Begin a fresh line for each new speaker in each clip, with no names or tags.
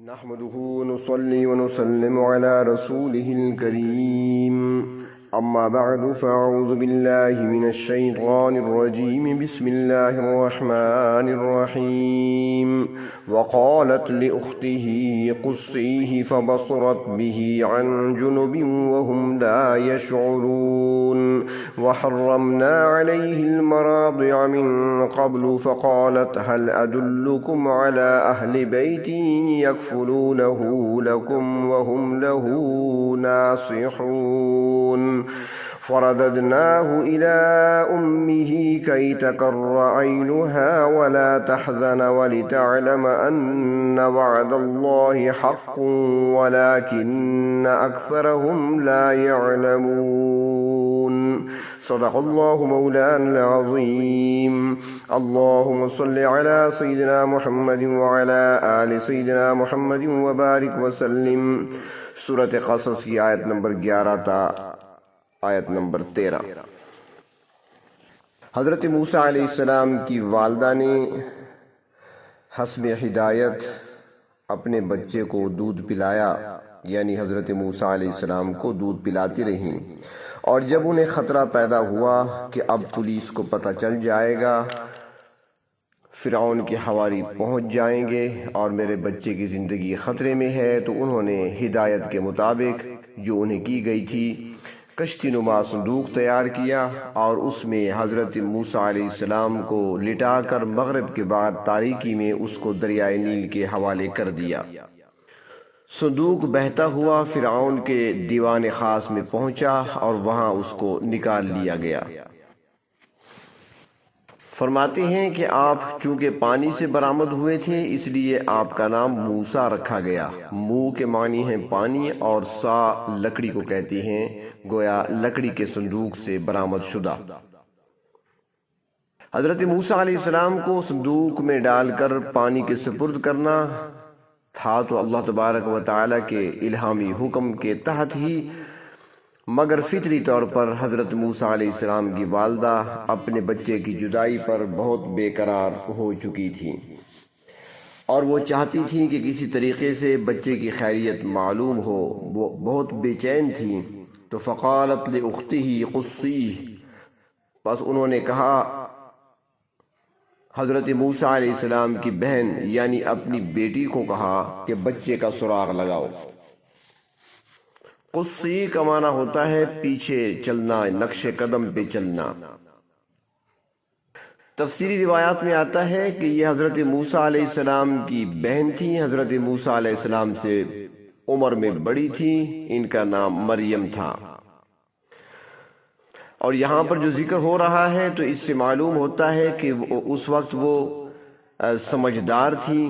نحمده ونصلي ونسلم على رسوله الكريم أما بعد فأعوذ بالله من الشيطان الرجيم بسم الله الرحمن الرحيم وقالت لأخته قصيه فبصرت به عن جنب وهم لا يشعرون وحرمنا عليه المراضع من قبل فقالت هل أدلكم على أهل بيت يكفلونه لكم وهم له ناصحون فرددناه إلى أمه كي تقر عينها ولا تحزن ولتعلم أن وعد الله حق ولكن أكثرهم لا يعلمون صدق الله مولانا العظيم اللهم صل على سيدنا محمد وعلى آل سيدنا محمد وبارك وسلم سورة قصص کی آیت نمبر 11 تا آیت نمبر 13۔ حضرت موسیٰ علیہ السلام کی والدہ نے حسب ہدایت اپنے بچے کو دودھ پلایا، یعنی حضرت موسیٰ علیہ السلام کو دودھ پلاتی رہیں، اور جب انہیں خطرہ پیدا ہوا کہ اب پولیس کو پتہ چل جائے گا، فرعون کے حواری پہنچ جائیں گے اور میرے بچے کی زندگی خطرے میں ہے، تو انہوں نے ہدایت کے مطابق جو انہیں کی گئی تھی کشتی نما صندوق تیار کیا اور اس میں حضرت موسیٰ علیہ السلام کو لٹا کر مغرب کے بعد تاریکی میں اس کو دریائے نیل کے حوالے کر دیا۔ صندوق بہتا ہوا فرعون کے دیوان خاص میں پہنچا اور وہاں اس کو نکال لیا گیا۔ فرماتے ہیں کہ آپ چونکہ پانی سے برآمد ہوئے تھے اس لیے آپ کا نام موسیٰ رکھا گیا۔ مو کے معنی ہیں پانی اور سا لکڑی کو کہتے ہیں، گویا لکڑی کے صندوق سے برآمد شدہ۔ حضرت موسیٰ علیہ السلام کو صندوق میں ڈال کر پانی کے سپرد کرنا تھا تو اللہ تبارک و تعالیٰ کے الہامی حکم کے تحت ہی، مگر فطری طور پر حضرت موسیٰ علیہ السلام کی والدہ اپنے بچے کی جدائی پر بہت بے قرار ہو چکی تھی اور وہ چاہتی تھی کہ کسی طریقے سے بچے کی خیریت معلوم ہو، وہ بہت بے چین تھی۔ تو فقالت لأختہ قصیہ، بس انہوں نے کہا حضرت موسیٰ علیہ السلام کی بہن یعنی اپنی بیٹی کو کہا کہ بچے کا سراغ لگاؤ۔ قصی کا معنی ہوتا ہے پیچھے چلنا، نقش قدم پہ چلنا۔ تفسیری روایات میں آتا ہے کہ یہ حضرت موسیٰ علیہ السلام کی بہن تھی، حضرت موسیٰ علیہ السلام سے عمر میں بڑی تھی، ان کا نام مریم تھا۔ اور یہاں پر جو ذکر ہو رہا ہے تو اس سے معلوم ہوتا ہے کہ اس وقت وہ سمجھدار تھی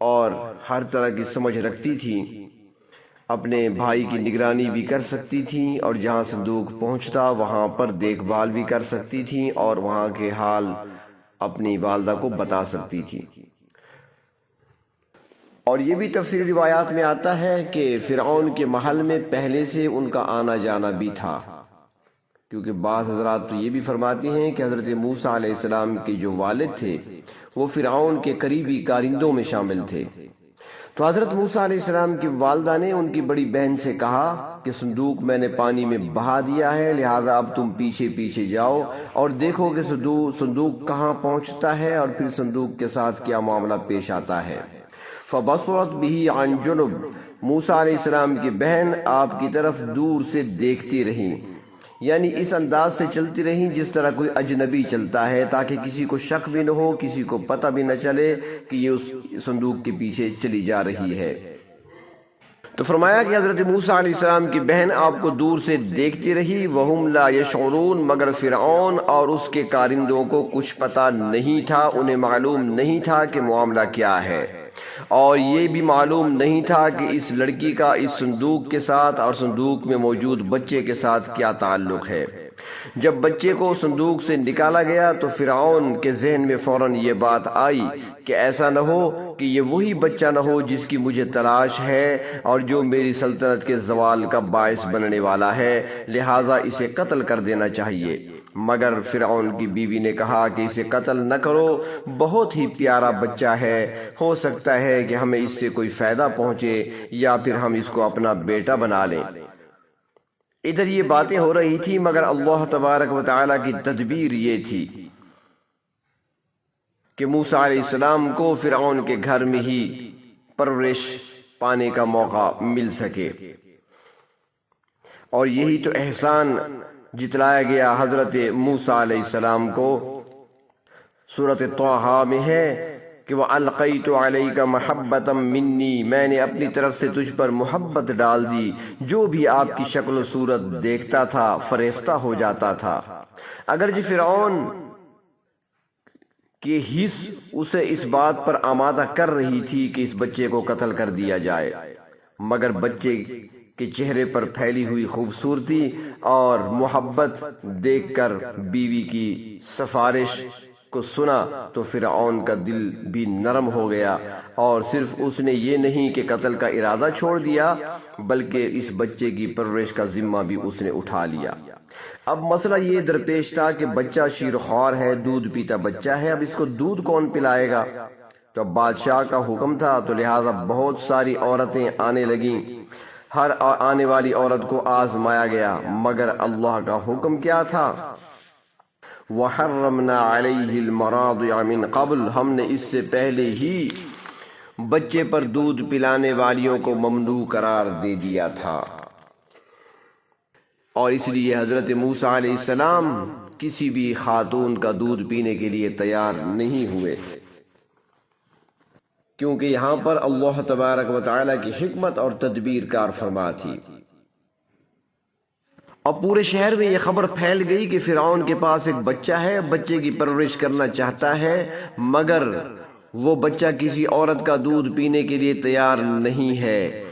اور ہر طرح کی سمجھ رکھتی تھی، اپنے بھائی کی نگرانی بھی کر سکتی تھی اور جہاں صندوق پہنچتا وہاں پر دیکھ بھال بھی کر سکتی تھی اور وہاں کے حال اپنی والدہ کو بتا سکتی تھی۔ اور یہ بھی تفسیری روایات میں آتا ہے کہ فرعون کے محل میں پہلے سے ان کا آنا جانا بھی تھا، کیونکہ بعض حضرات تو یہ بھی فرماتے ہیں کہ حضرت موسیٰ علیہ السلام کے جو والد تھے وہ فرعون کے قریبی کارندوں میں شامل تھے۔ تو حضرت موسیٰ علیہ السلام کی والدہ نے ان کی بڑی بہن سے کہا کہ صندوق میں نے پانی میں بہا دیا ہے، لہٰذا اب تم پیچھے پیچھے جاؤ اور دیکھو کہ صندوق کہاں پہنچتا ہے اور پھر صندوق کے ساتھ کیا معاملہ پیش آتا ہے۔ فبصرت به عن جنب، موسیٰ علیہ السلام کی بہن آپ کی طرف دور سے دیکھتی رہیں، یعنی اس انداز سے چلتی رہیں جس طرح کوئی اجنبی چلتا ہے، تاکہ کسی کو شک بھی نہ ہو، کسی کو پتہ بھی نہ چلے کہ یہ اس صندوق کے پیچھے چلی جا رہی ہے۔ تو فرمایا کہ حضرت موسیٰ علیہ السلام کی بہن آپ کو دور سے دیکھتی رہی، وَهُمْ لَا يَشْعُرُونَ، مگر فرعون اور اس کے کارندوں کو کچھ پتہ نہیں تھا، انہیں معلوم نہیں تھا کہ معاملہ کیا ہے، اور یہ بھی معلوم نہیں تھا کہ اس لڑکی کا اس صندوق کے ساتھ اور صندوق میں موجود بچے کے ساتھ کیا تعلق ہے۔ جب بچے کو صندوق سے نکالا گیا تو فرعون کے ذہن میں فوراً یہ بات آئی کہ ایسا نہ ہو کہ یہ وہی بچہ نہ ہو جس کی مجھے تلاش ہے اور جو میری سلطنت کے زوال کا باعث بننے والا ہے، لہٰذا اسے قتل کر دینا چاہیے۔ مگر فرعون کی بیوی نے کہا کہ اسے قتل نہ کرو، بہت ہی پیارا بچہ ہے، ہو سکتا ہے کہ ہمیں اس سے کوئی فائدہ پہنچے یا پھر ہم اس کو اپنا بیٹا بنا لیں۔ ادھر یہ باتیں ہو رہی تھی، مگر اللہ تبارک و تعالیٰ کی تدبیر یہ تھی کہ موسیٰ علیہ السلام کو فرعون کے گھر میں ہی پرورش پانے کا موقع مل سکے، اور یہی تو احسان جتلایا گیا حضرت موسیٰ علیہ السلام کو۔ سورۃ طٰہٰ میں ہے کہ وَأَلْقَيْتُ عَلَيْكَ مَحَبَّةً مِّنِّي، میں نے اپنی طرف سے تجھ پر محبت ڈال دی، جو بھی آپ کی شکل و صورت دیکھتا تھا فریفتہ ہو جاتا تھا۔ اگرچہ فرعون کی حس اسے اس بات پر آمادہ کر رہی تھی کہ اس بچے کو قتل کر دیا جائے، مگر بچے کے چہرے پر پھیلی ہوئی خوبصورتی اور محبت دیکھ کر بیوی کی سفارش کو سنا تو فرعون کا دل بھی نرم ہو گیا، اور صرف اس نے یہ نہیں کہ قتل کا ارادہ چھوڑ دیا بلکہ اس بچے کی پرورش کا ذمہ بھی اس نے اٹھا لیا۔ اب مسئلہ یہ درپیش تھا کہ بچہ شیرخوار ہے، دودھ پیتا بچہ ہے، اب اس کو دودھ کون پلائے گا؟ تو اب بادشاہ کا حکم تھا، تو لہٰذا بہت ساری عورتیں آنے لگیں، ہر آنے والی عورت کو آزمایا گیا، مگر اللہ کا حکم کیا تھا؟ وَحَرَّمْنَا عَلَيْهِ الْمَرَاضِعَ مِنْ قَبْلُ، ہم نے اس سے پہلے ہی بچے پر دودھ پلانے والیوں کو ممنوع قرار دے دیا تھا، اور اس لیے حضرت موسیٰ علیہ السلام کسی بھی خاتون کا دودھ پینے کے لیے تیار نہیں ہوئے، کیونکہ یہاں پر اللہ تبارک و تعالیٰ کی حکمت اور تدبیر کار فرما تھی۔ اب پورے شہر میں یہ خبر پھیل گئی کہ فرعون کے پاس ایک بچہ ہے، بچے کی پرورش کرنا چاہتا ہے، مگر وہ بچہ کسی عورت کا دودھ پینے کے لیے تیار نہیں ہے۔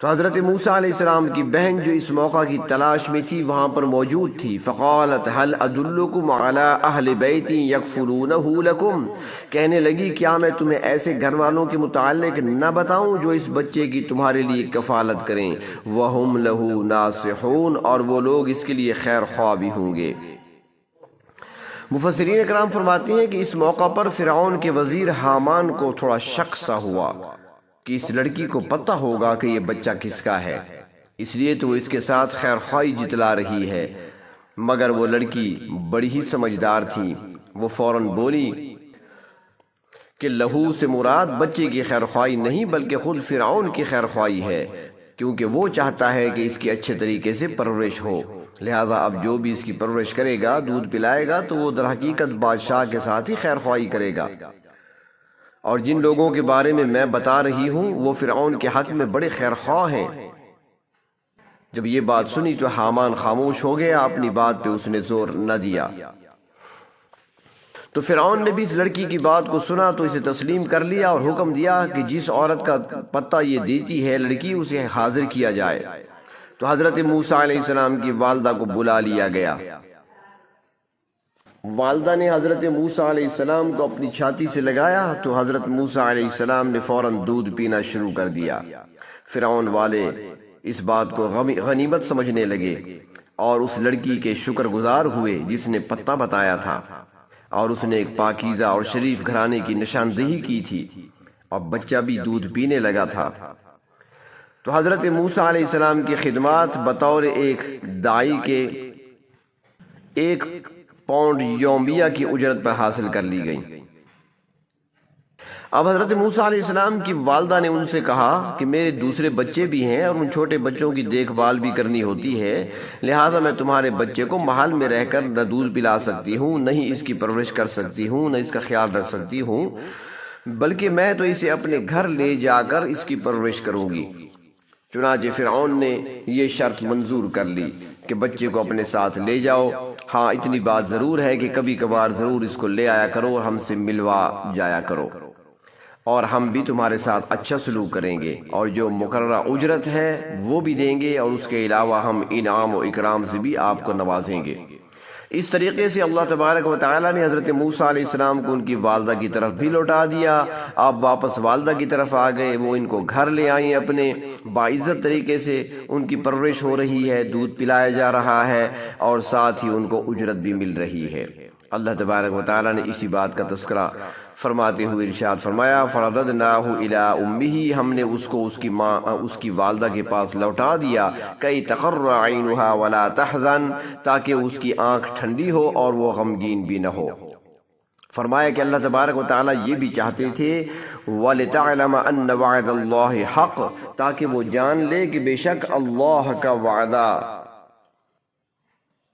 تو حضرت موسیٰ علیہ السلام کی بہن جو اس موقع کی تلاش میں تھی وہاں پر موجود تھی، فقالت هل ادلکم علی اہل بیت یکفلونہ لکم، کہنے لگی کیا میں تمہیں ایسے گھر والوں کے متعلق نہ بتاؤں جو اس بچے کی تمہارے لیے کفالت کریں، وہم لہ ناصحون، اور وہ لوگ اس کے لیے خیر خواہ بھی ہوں گے۔ مفسرین اکرام فرماتے ہیں کہ اس موقع پر فرعون کے وزیر حامان کو تھوڑا شک سا ہوا کہ اس لڑکی کو پتہ ہوگا کہ یہ بچہ کس کا ہے، اس لیے تو وہ اس کے ساتھ خیر خواہی جتلا رہی ہے، مگر وہ لڑکی بڑی ہی سمجھدار تھی، وہ فوراً بولی کہ لہو سے مراد بچے کی خیر خواہی نہیں بلکہ خود فرعون کی خیر خواہی ہے، کیونکہ وہ چاہتا ہے کہ اس کی اچھے طریقے سے پرورش ہو، لہٰذا اب جو بھی اس کی پرورش کرے گا، دودھ پلائے گا، تو وہ در حقیقت بادشاہ کے ساتھ ہی خیر خواہی کرے گا۔ اور جن لوگوں کے بارے میں بتا رہی ہوں وہ فرعون کے حق میں بڑے خیر خواہ ہیں۔ جب یہ بات سنی تو حامان خاموش ہو گیا، اپنی بات پہ اس نے زور نہ دیا۔ تو فرعون نے بھی اس لڑکی کی بات کو سنا تو اسے تسلیم کر لیا اور حکم دیا کہ جس عورت کا پتہ یہ دیتی ہے لڑکی، اسے حاضر کیا جائے۔ تو حضرت موسیٰ علیہ السلام کی والدہ کو بلا لیا گیا۔ والدہ نے حضرت موسیٰ علیہ السلام کو اپنی چھاتی سے لگایا تو حضرت موسیٰ علیہ السلام نے فوراً دودھ پینا شروع کر دیا۔ فرعون والے اس بات کو غنیمت سمجھنے لگے اور اس لڑکی کے شکر گزار ہوئے جس نے پتہ بتایا تھا، اور اس نے ایک پاکیزہ اور شریف گھرانے کی نشاندہی کی تھی، اور بچہ بھی دودھ پینے لگا تھا۔ تو حضرت موسیٰ علیہ السلام کی خدمات بطور ایک داعی کے 1 پاؤنڈ یومیہ کی اجرت پر حاصل کر لی گئی۔ اب حضرت موسیٰ علیہ السلام کی والدہ نے ان سے کہا کہ میرے دوسرے بچے بھی ہیں اور ان چھوٹے بچوں کی دیکھ بھال بھی کرنی ہوتی ہے، لہٰذا میں تمہارے بچے کو محل میں رہ کر نہ دودھ پلا سکتی ہوں، نہ ہی اس کی پرورش کر سکتی ہوں، نہ اس کا خیال رکھ سکتی ہوں، بلکہ میں تو اسے اپنے گھر لے جا کر اس کی پرورش کروں گی۔ چنانچہ فرعون نے یہ شرط منظور کر لی کہ بچے کو اپنے ساتھ لے جاؤ، ہاں اتنی بات ضرور ہے کہ کبھی کبھار ضرور اس کو لے آیا کرو اور ہم سے ملوا جایا کرو، اور ہم بھی تمہارے ساتھ اچھا سلوک کریں گے، اور جو مقررہ اجرت ہے وہ بھی دیں گے، اور اس کے علاوہ ہم انعام و اکرام سے بھی آپ کو نوازیں گے۔ اس طریقے سے اللہ تبارک و تعالی نے حضرت موسیٰ علیہ السلام کو ان کی والدہ کی طرف بھی لوٹا دیا. آپ واپس والدہ کی طرف آ گئے. وہ ان کو گھر لے آئیں اپنے باعزت طریقے سے. ان کی پرورش ہو رہی ہے, دودھ پلایا جا رہا ہے, اور ساتھ ہی ان کو اجرت بھی مل رہی ہے. اللہ تبارک و تعالی نے اسی بات کا تذکرہ فرماتے ہوئے ارشاد فرمایا فَرَدَدْنَاهُ إِلَىٰ أُمِّهِ, ہم نے اس کو اس کی والدہ کے پاس لوٹا دیا. كَيْ تَقَرَّ عَيْنُهَا وَلَا تَحْزَنْ, تاکہ اس کی آنکھ ٹھنڈی ہو اور وہ غمگین بھی نہ ہو. فرمایا کہ اللہ تبارک و تعالی یہ بھی چاہتے تھے وَلِتَعْلَمَ أَنَّ وَعْدَ اللَّهِ حَقٌّ, تاکہ وہ جان لے کہ بے شک اللہ کا وعدہ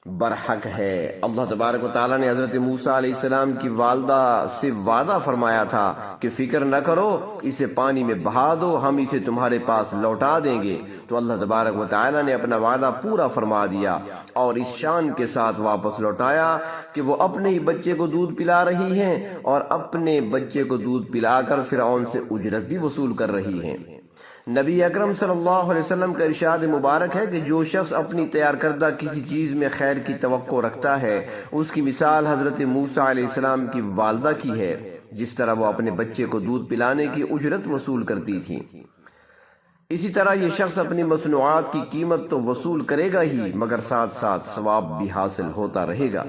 برحق ہے. اللہ تبارک و تعالیٰ نے حضرت موسیٰ علیہ السلام کی والدہ سے وعدہ فرمایا تھا کہ فکر نہ کرو, اسے پانی میں بہا دو, ہم اسے تمہارے پاس لوٹا دیں گے. تو اللہ تبارک و تعالیٰ نے اپنا وعدہ پورا فرما دیا اور اس شان کے ساتھ واپس لوٹایا کہ وہ اپنے ہی بچے کو دودھ پلا رہی ہیں اور اپنے بچے کو دودھ پلا کر فرعون سے اجرت بھی وصول کر رہی ہیں. نبی اکرم صلی اللہ علیہ وسلم کا ارشاد مبارک ہے کہ جو شخص اپنی تیار کردہ کسی چیز میں خیر کی توقع رکھتا ہے, اس کی مثال حضرت موسیٰ علیہ السلام کی والدہ کی ہے, جس طرح وہ اپنے بچے کو دودھ پلانے کی اجرت وصول کرتی تھی. اسی طرح یہ شخص اپنی مصنوعات کی قیمت تو وصول کرے گا ہی, مگر ساتھ ساتھ ثواب بھی حاصل ہوتا رہے گا.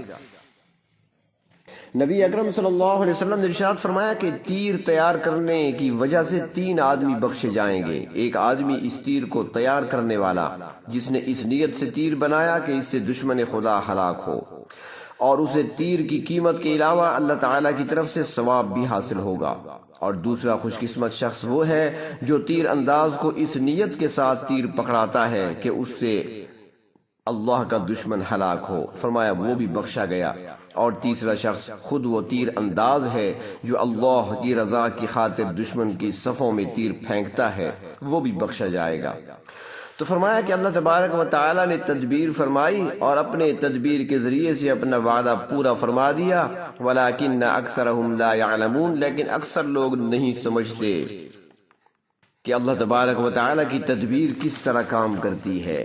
نبی اکرم صلی اللہ علیہ وسلم نے ارشاد فرمایا کہ تیر تیار کرنے کی وجہ سے 3 آدمی بخشے جائیں گے. ایک آدمی اس تیر کو تیار کرنے والا جس نے اس نیت سے تیر بنایا کہ اس سے دشمن خدا ہلاک ہو, اور اسے تیر کی قیمت کے علاوہ اللہ تعالیٰ کی طرف سے ثواب بھی حاصل ہوگا. اور دوسرا خوش قسمت شخص وہ ہے جو تیر انداز کو اس نیت کے ساتھ تیر پکڑاتا ہے کہ اس سے اللہ کا دشمن ہلاک ہو. فرمایا وہ بھی بخشا گیا. اور تیسرا شخص خود وہ تیر انداز ہے جو اللہ کی رضا کی خاطر دشمن کی صفوں میں تیر پھینکتا ہے, وہ بھی بخشا جائے گا. تو فرمایا کہ اللہ تبارک و تعالی نے تدبیر فرمائی اور اپنے تدبیر کے ذریعے سے اپنا وعدہ پورا فرما دیا. وَلَٰكِنَّ أَكْثَرَهُمْ لَا يَعْلَمُونَ, لیکن اکثر لوگ نہیں سمجھتے کہ اللہ تبارک و تعالی کی تدبیر کس طرح کام کرتی ہے.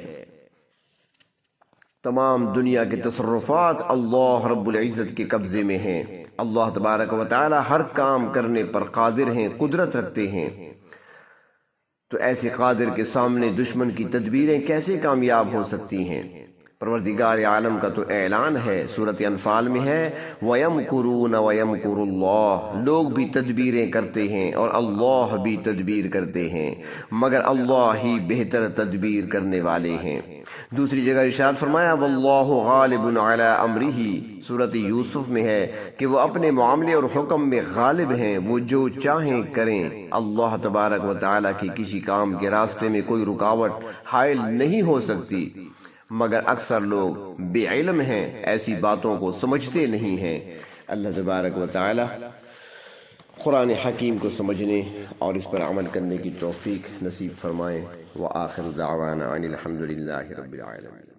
تمام دنیا کے تصرفات اللہ رب العزت کے قبضے میں ہیں. اللہ تبارک و تعالی ہر کام کرنے پر قادر ہیں, قدرت رکھتے ہیں. تو ایسے قادر کے سامنے دشمن کی تدبیریں کیسے کامیاب ہو سکتی ہیں؟ پروردگار عالم کا تو اعلان ہے, سورۃ انفال میں ہے وَيَمْكُرُونَ وَيَمْكُرُ اللَّهُ, لوگ بھی تدبیریں کرتے ہیں اور اللہ بھی تدبیر کرتے ہیں, مگر اللہ ہی بہتر تدبیر کرنے والے ہیں. دوسری جگہ ارشاد فرمایا وَاللَّهُ غَالِبٌ عَلَىٰ أَمْرِهِ, سورۃ یوسف میں ہے کہ وہ اپنے معاملے اور حکم میں غالب ہیں, وہ جو چاہیں کریں. اللہ تبارک و تعالیٰ کی کسی کام کے راستے میں کوئی رکاوٹ حائل نہیں ہو سکتی, مگر اکثر لوگ بے علم ہیں, ایسی باتوں کو سمجھتے نہیں ہیں. اللہ تبارک و تعالی قرآن حکیم کو سمجھنے اور اس پر عمل کرنے کی توفیق نصیب فرمائیں. وآخر دعوانا ان الحمد للہ رب العالمین.